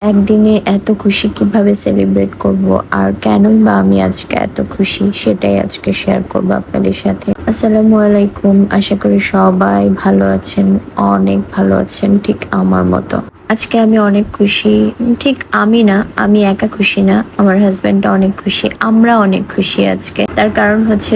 একদিনে এত খুশি কিভাবে সেলিব্রেট করব আর কেনই বা আমি আজকে এত খুশি সেটাই আজকে শেয়ার করব আপনাদের সাথে। আসসালামু আলাইকুম, আশা করি সবাই ভালো আছেন, অনেক ভালো আছেন ঠিক আমার মতো। আজকে আমি অনেক খুশি। ঠিক আমি না, আমি একা খুশি না, আমার হাজবেন্ডটা অনেক খুশি, আমরা অনেক খুশি আজকে। তার কারণ হচ্ছে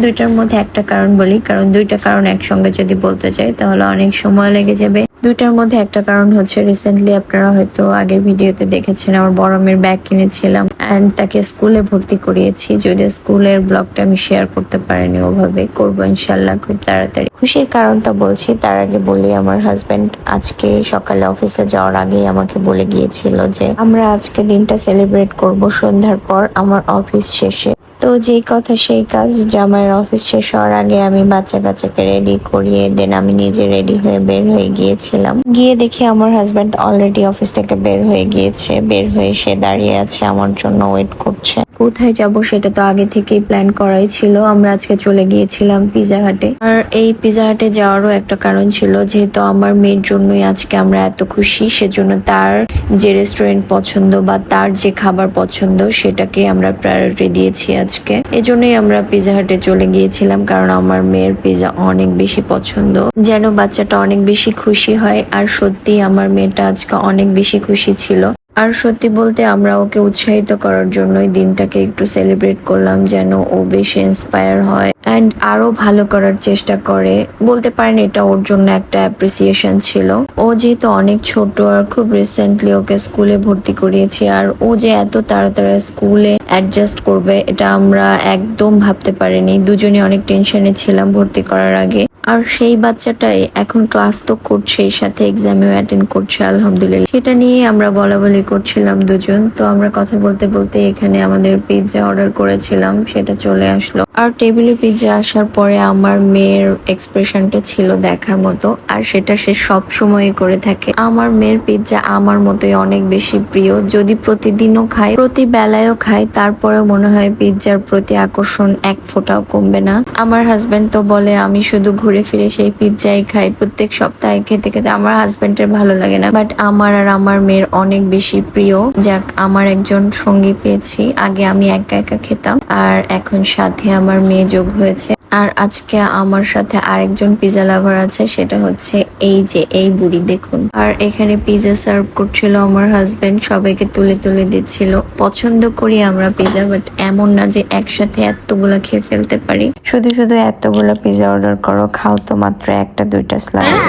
দুইটার মধ্যে একটা কারণ বলি, কারণ দুইটা কারণ একসঙ্গে যদি বলতে চাই তাহলে অনেক সময় লেগে যাবে। দুইটার মধ্যে একটা কারণ হচ্ছে রিসেন্টলি আপনারা হয়তো আগের ভিডিওতে দেখেছেন আমার বড় মেয়ের ব্যাগ কিনেছিলাম অ্যান্ড তাকে স্কুলে ভর্তি করিয়েছি। যদিও স্কুলের ব্লগটা আমি শেয়ার করতে পারিনি, ওভাবে করবো ইনশাল্লাহ খুব তাড়াতাড়ি। খুশির কারণটা বলছি, তার আগে বলি আমার হাজবেন্ড আজকে সকালে অফিসে যাওয়ার আগেই আমাকে বলে গিয়েছিল যে আমরা আজকে দিনটা সেলিব্রেট করব সন্ধ্যার পর আমার অফিস শেষে। তো যেই কথা সেই কাজ, জামাইয়ের অফিস শেষ হওয়ার আগে আমি বাচ্চা কাচ্চাকে রেডি করিয়ে দেন আমি নিজে রেডি হয়ে বের হয়ে গিয়েছিলাম। গিয়ে দেখি আমার হাজব্যান্ড অলরেডি অফিস থেকে বের হয়ে গিয়েছে। বের হয়ে সে দাঁড়িয়ে আছে, আমার জন্য ওয়েট করছে। কোথায় যাব সেটা তো আগে থেকেই প্ল্যান করাই ছিল। আমরা আজকে চলে গিয়েছিলাম পিজা হাটে। আর এই পিজা হাটে যাওয়ারও একটা কারণ ছিল, যেহেতু আমার মেয়ের জন্যই আজকে আমরা এত খুশি, সেজন্য তার যে রেস্টুরেন্ট পছন্দ বা তার যে খাবার পছন্দ সেটাকে আমরা প্রায়োরিটি দিয়েছি আজকে। এজন্যই আমরা পিজা হাটে চলে গিয়েছিলাম, কারণ আমার মেয়ের পিজা অনেক বেশি পছন্দ, যেন বাচ্চাটা অনেক বেশি খুশি হয়। আর সত্যি আমার মেয়েটা আজকে অনেক বেশি খুশি ছিল। আর সত্যি বলতে আমরা ওকে উৎসাহিত করার জন্যই দিনটাকে একটু সেলিব্রেট করলাম, যেন ও বেশি ইন্সপায়ার হয় অ্যান্ড আরো ভালো করার চেষ্টা করে। বলতে পারেন এটা ওর জন্য একটা অ্যাপ্রিসিয়েশন ছিল। ও যেহেতু অনেক ছোট আর খুব রিসেন্টলি ওকে স্কুলে ভর্তি করিয়েছি, আর ও যে এত তাড়াতাড়ি স্কুলে অ্যাডজাস্ট করবে এটা আমরা একদম ভাবতে পারিনি। দুজনে অনেক টেনশনে ছিলাম ভর্তি করার আগে। আর সেই বাচ্চাটাই এখন ক্লাস তো করছে, সাথে এক্সামেও অ্যাটেন্ড করছে আলহামদুলিল্লাহ। সেটা নিয়ে আমরা বলা বলি করছিলাম দুজন। তো আমরা কথা বলতে বলতে এখানে আমাদের পিৎজা অর্ডার করেছিলাম, সেটা চলে আসলো। আর টেবিলে পিৎজা আসার পরে আমার মেয়ের এক্সপ্রেশনটা ছিল দেখার মতো, আর সেটা সে সব সময় করে থাকে। আমার মেয়ের পিৎজা আমার মতোই অনেক বেশি প্রিয়। যদি প্রতিদিনও খাই, প্রতি বেলায়ও খাই, তারপরেও মনে হয় পিৎজার প্রতি আকর্ষণ এক ফোঁটাও কমবে না। আমার হাজবেন্ড তো বলে আমি শুধু ঘুরে ফিরে সেই পিৎজাই খাই, প্রত্যেক সপ্তাহে খেতে খেতে আমার হাজবেন্ডের ভালো লাগে না, বাট আমার আর আমার মেয়ের অনেক বেশি প্রিয়। যাক, আমার একজন সঙ্গী পেয়েছি। আগে আমি একা একা খেতাম, আর এখন সাথে আমার মেয়ে যোগ হয়েছে। আর আজকে আমার সাথে আরেকজন পিজা লাভার আছে, সেটা হচ্ছে এই যে এই বুড়ি দেখুন। আর এখানে পিজা সার্ভ করছিল আমার হাজবেন্ড, সবাইকে তুলে তুলে দিচ্ছিল। পছন্দ করি আমরা পিজা, বাট এমন না যে একসাথে এতগুলা খেয়ে ফেলতে পারি। শুধু শুধু এতগুলা পিজা অর্ডার করো, খাও তো মাত্র একটা দুইটা স্লাইস।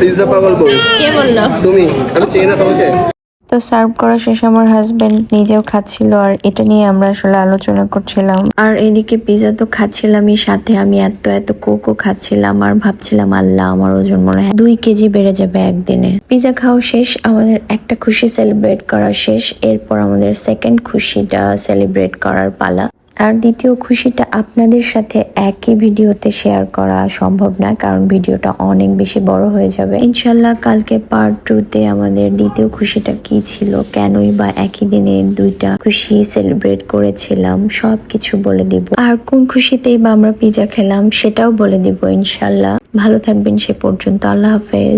পিজা পাগল বউ কে বললো? তুমি? আমি চিনি না তোমাকে। তো সার্ভ করা শেষে আমার হাজবেন্ড নিজেও খাচ্ছিল, আর এটা নিয়ে আমরা আসলে আলোচনা করছিলাম। আর এদিকে পিজা তো খাচ্ছিলামই, সাথে আমি এত এত কোকো খাচ্ছিলাম আর ভাবছিলাম আল্লাহ আমার ওজন মনে হয় 2 কেজি বেড়ে যাবে একদিনে। পিজা খাওয়া শেষ, আমাদের একটা খুশি সেলিব্রেট করা শেষ। এরপর আমাদের সেকেন্ড খুশিটা সেলিব্রেট করার পালা। আর দ্বিতীয় খুশিটা আপনাদের সাথে একই ভিডিওতে শেয়ার করা সম্ভব না, কারণ ভিডিওটা অনেক বেশি বড় হয়ে যাবে। ইনশাল্লাহ কালকে পার্ট 2-তে আমাদের দ্বিতীয় খুশিটা কি ছিল, কেনই বা একই দিনে দুইটা খুশি সেলিব্রেট করেছিলাম, সবকিছু বলে দিব। আর কোন খুশিতেই বা আমরা পিজা খেলাম সেটাও বলে দিব ইনশাল্লাহ। ভালো থাকবেন সে পর্যন্ত, আল্লাহ হাফেজ।